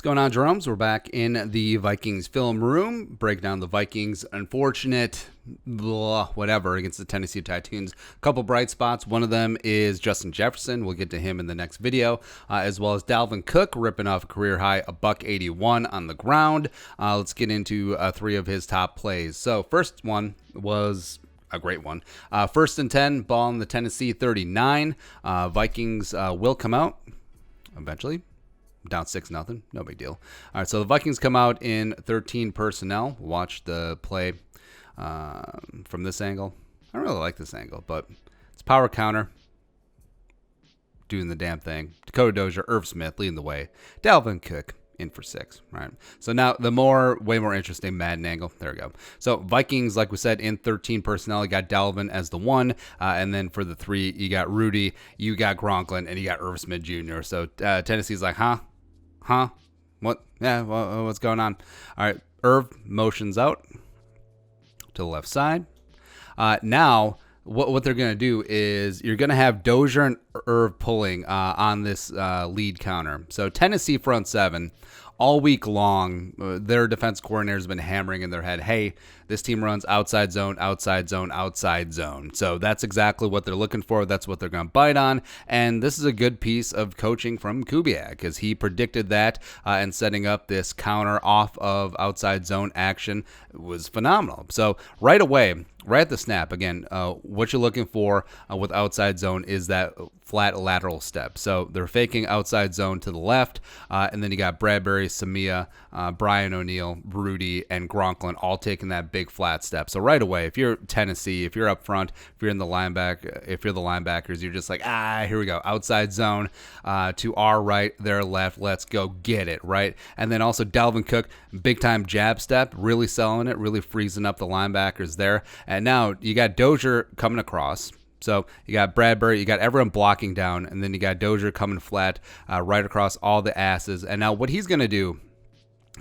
Going on, Jerome's? We're back in the Vikings film room. Break down the Vikings' unfortunate whatever against the Tennessee Titans. A couple bright spots. One of them is Justin Jefferson. We'll get to him in the next video, as well as Dalvin Cook ripping off a career high, a $181 on the ground. Let's get into three of his top plays. So first one was a great one. First and 10, ball in the Tennessee 39. Vikings will come out eventually. Down 6-0. No big deal. All right, so the Vikings come out in 13 personnel. Watch the play from this angle. I don't really like this angle, but it's power counter. Doing the damn thing. Dakota Dozier, Irv Smith leading the way. Dalvin Cook in for 6. Right. So now the way more interesting Madden angle. There we go. So Vikings, like we said, in 13 personnel. You got Dalvin as the 1. And then for the 3, you got Rudy, you got Gronklin, and you got Irv Smith Jr. So Tennessee's like, Huh? What? Yeah, what's going on? All right, Irv motions out to the left side. Now, what they're going to do is you're going to have Dozier and Irv pulling on this lead counter. So Tennessee front 7, all week long, their defense coordinator has been hammering in their head, hey, this team runs outside zone, outside zone, outside zone. So that's exactly what they're looking for. That's what they're going to bite on. And this is a good piece of coaching from Kubiak because he predicted that and setting up this counter off of outside zone action was phenomenal. So right away, right at the snap, again, what you're looking for with outside zone is that flat lateral step. So they're faking outside zone to the left, and then you got Bradbury, Samia, Brian O'Neill, Rudy, and Gronklin all taking that big flat step. So right away, if you're Tennessee, if you're up front, if you're the linebackers, you're just like, here we go, outside zone to our right, their left, let's go get it, right? And then also Dalvin Cook, big time jab step, really selling it, really freezing up the linebackers there. And now you got Dozier coming across. So you got Bradbury, you got everyone blocking down, and then you got Dozier coming flat right across all the asses. And now what he's going to do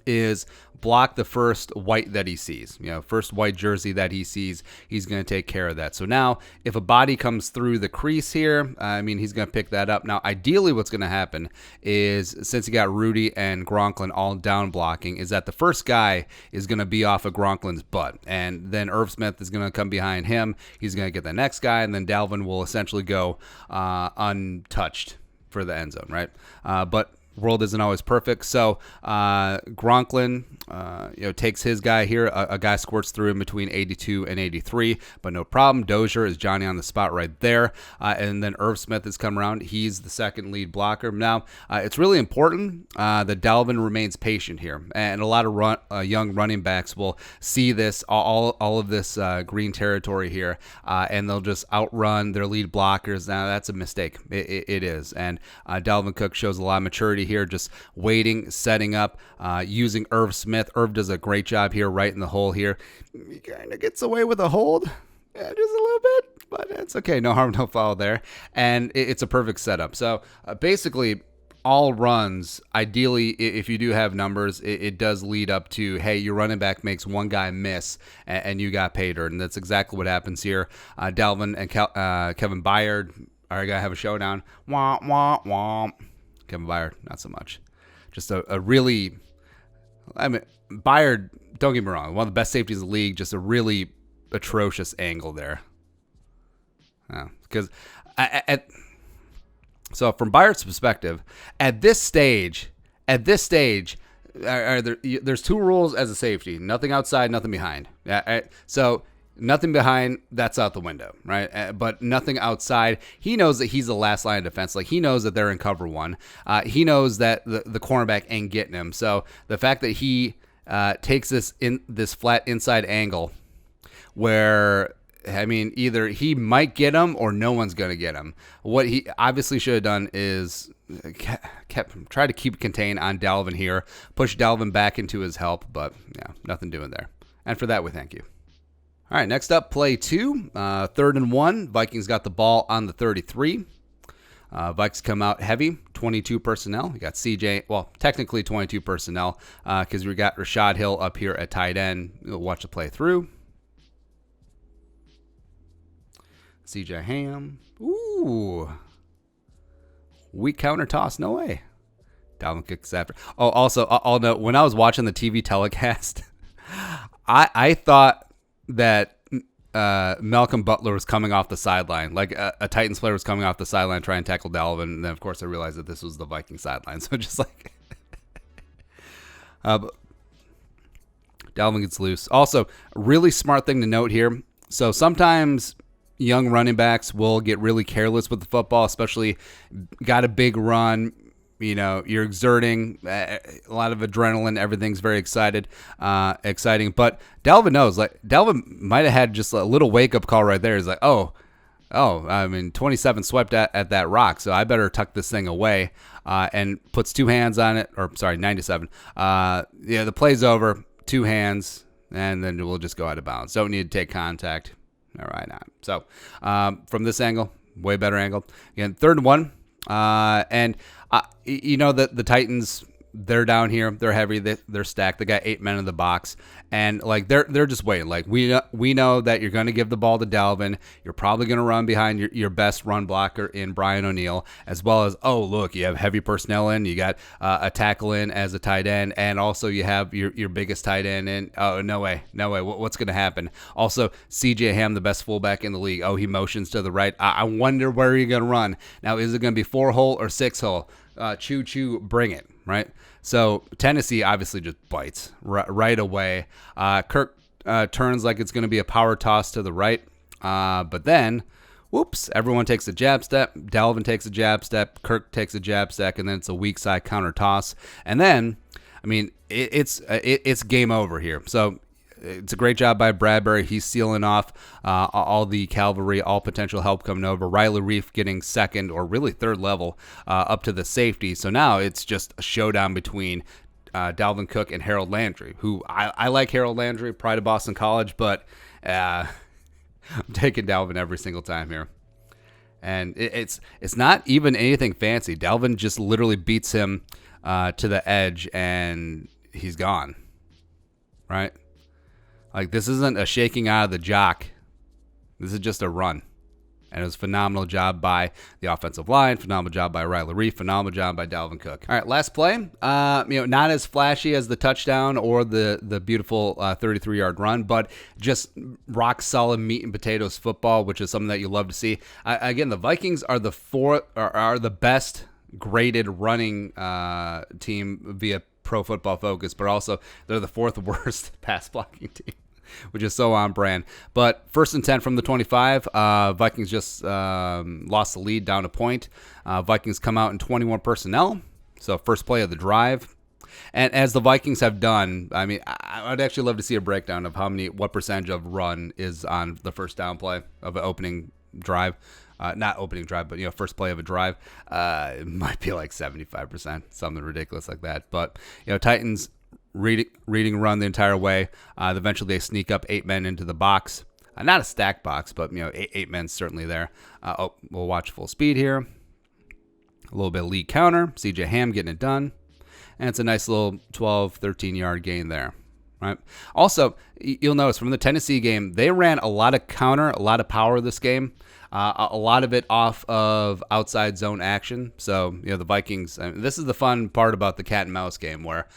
is block the first white that he sees. First white jersey that he sees, he's going to take care of that. So now if a body comes through the crease here, he's going to pick that up. Now, ideally what's going to happen is, since you got Rudy and Gronklin all down blocking, is that the first guy is going to be off of Gronklin's butt. And then Irv Smith is going to come behind him. He's going to get the next guy, and then Dalvin will essentially go untouched for the end zone, right? But world isn't always perfect. So Gronklin takes his guy here. A guy squirts through in between 82 and 83, but no problem. Dozier is Johnny on the spot right there. And then Irv Smith has come around. He's the second lead blocker. Now, it's really important that Dalvin remains patient here. And a lot of young running backs will see this, all of this green territory here, and they'll just outrun their lead blockers. Now, that's a mistake. It is. And Dalvin Cook shows a lot of maturity here, just waiting, setting up, using Irv Smith. Irv does a great job here, right in the hole here. He kind of gets away with a hold, just a little bit, but it's okay. No harm, no foul there. And it's a perfect setup. So basically, all runs, ideally, if you do have numbers, it does lead up to, hey, your running back makes one guy miss, and you got paid her. And that's exactly what happens here. Dalvin and Kevin Byard are going to have a showdown. Womp, womp, womp. Kevin Byard, not so much. Just a really, Byard, don't get me wrong, one of the best safeties in the league, just a really atrocious angle there. Because, so from Byard's perspective, at this stage, there's 2 rules as a safety: nothing outside, nothing behind. So nothing behind, that's out the window, right? But nothing outside. He knows that he's the last line of defense. Like, he knows that they're in cover 1. He knows that the cornerback ain't getting him. So the fact that he takes this flat inside angle where, either he might get him or no one's going to get him. What he obviously should have done is try to keep contained on Dalvin here, push Dalvin back into his help, but nothing doing there. And for that, we thank you. All right, next up, play 2, 3rd and 1. Vikings got the ball on the 33. Vikings come out heavy, 22 personnel. We got CJ, well, technically 22 personnel because we got Rashad Hill up here at tight end. We'll watch the play through. CJ Ham. Ooh. Weak counter toss. No way. Dalvin Cook's after. Oh, also, I'll note, when I was watching the TV telecast, I thought that Malcolm Butler was coming off the sideline. Like a Titans player was coming off the sideline trying to tackle Dalvin. And then, of course, I realized that this was the Viking sideline. So just like Dalvin gets loose. Also, really smart thing to note here. So sometimes young running backs will get really careless with the football, especially got a big run. You know, you're exerting a lot of adrenaline. Everything's very exciting. But Dalvin knows. Like, Dalvin might have had just a little wake-up call right there. He's like, I mean, 27 swept at that rock, so I better tuck this thing away, and puts two hands on it. Or, sorry, 97. The play's over, two hands, and then we'll just go out of bounds. Don't need to take contact. All right, not. So, from this angle, way better angle. Again, 3rd and 1. You know that the Titans, they're down here, they're heavy, they're stacked. They got 8 men in the box, and like they're just waiting. Like we know that you're going to give the ball to Dalvin. You're probably going to run behind your best run blocker in Brian O'Neill, as well as look, you have heavy personnel in. You got a tackle in as a tight end, and also you have your biggest tight end in. Oh, no way. What's going to happen? Also, C.J. Ham, the best fullback in the league. Oh, he motions to the right. I wonder where you're going to run. Now, is it going to be 4-hole or 6-hole? Choo, bring it, right? So Tennessee obviously just bites right away. Kirk turns like it's going to be a power toss to the right, but then, whoops, everyone takes a jab step. Dalvin takes a jab step. Kirk takes a jab step, and then it's a weak side counter toss. And then, I mean, it's game over here. So it's a great job by Bradbury. He's sealing off all the cavalry, all potential help coming over. Riley Reif getting 2nd or really 3rd level up to the safety. So now it's just a showdown between Dalvin Cook and Harold Landry, who I like Harold Landry, pride of Boston College, but I'm taking Dalvin every single time here. And it's not even anything fancy. Dalvin just literally beats him to the edge, and he's gone, right? Like, this isn't a shaking out of the jock. This is just a run. And it was a phenomenal job by the offensive line, phenomenal job by Riley Reif, phenomenal job by Dalvin Cook. All right, last play. Not as flashy as the touchdown or the beautiful 33-yard run, but just rock solid meat and potatoes football, which is something that you love to see. Again, the Vikings are the best graded running team via Pro Football Focus, but also they're the 4th worst pass blocking team, which is so on brand. But 1st and 10 from the 25. Vikings just lost the lead down a point. Vikings come out in 21 personnel. So first play of the drive. And as the Vikings have done, I mean, I'd actually love to see a breakdown of what percentage of run is on the first down play of an opening drive. Not opening drive, but first play of a drive. It might be like 75%, something ridiculous like that. But Titans reading run the entire way. Eventually they sneak up 8 men into the box. Not a stack box, but eight men certainly there. We'll watch full speed here. A little bit of lead counter. C.J. Ham getting it done, and it's a nice little 12, 13-yard gain there. Right. Also, you'll notice from the Tennessee game, they ran a lot of counter, a lot of power this game. A lot of it off of outside zone action. So, the Vikings, this is the fun part about the cat and mouse game where,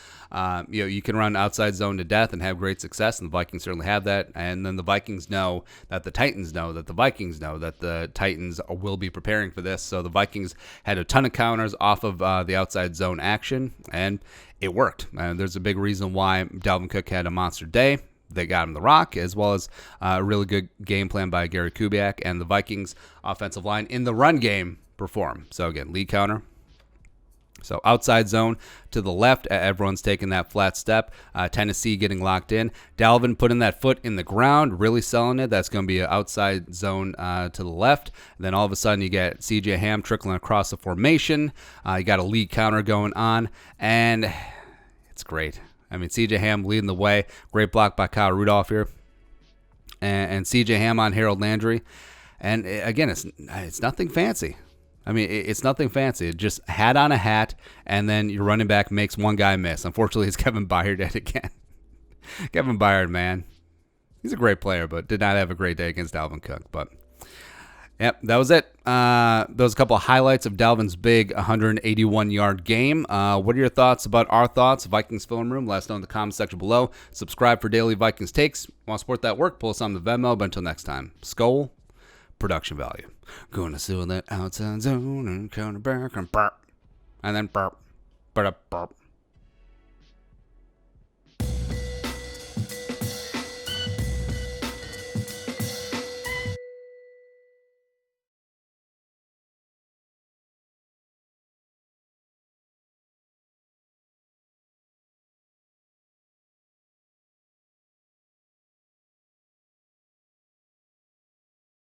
you can run outside zone to death and have great success, and the Vikings certainly have that. And then the Vikings know that the Titans know that the Vikings know that the Titans will be preparing for this. So the Vikings had a ton of counters off of the outside zone action, and it worked. And there's a big reason why Dalvin Cook had a monster day. They got him the rock, as well as a really good game plan by Gary Kubiak, and the Vikings offensive line in the run game perform. So again, lead counter. So outside zone to the left, everyone's taking that flat step. Tennessee getting locked in. Dalvin putting that foot in the ground, really selling it. That's going to be an outside zone to the left. And then all of a sudden you get C.J. Ham trickling across the formation. You got a lead counter going on, and it's great. I mean, C.J. Ham leading the way. Great block by Kyle Rudolph here. And C.J. Ham on Harold Landry. And again, it's nothing fancy. I mean, it's nothing fancy. It just hat on a hat, and then your running back makes one guy miss. Unfortunately, it's Kevin Byard yet again. Kevin Byard, man. He's a great player, but did not have a great day against Dalvin Cook. But Yep, that was it. Those a couple of highlights of Dalvin's big 181-yard game. What are your thoughts about our thoughts? Vikings Film Room. Let us know in the comments section below. Subscribe for daily Vikings takes. Want to support that work? Pull us on the Venmo. But until next time, Skull, production value. Gonna seal that outside zone and counter back and burp. And then burp. Burp.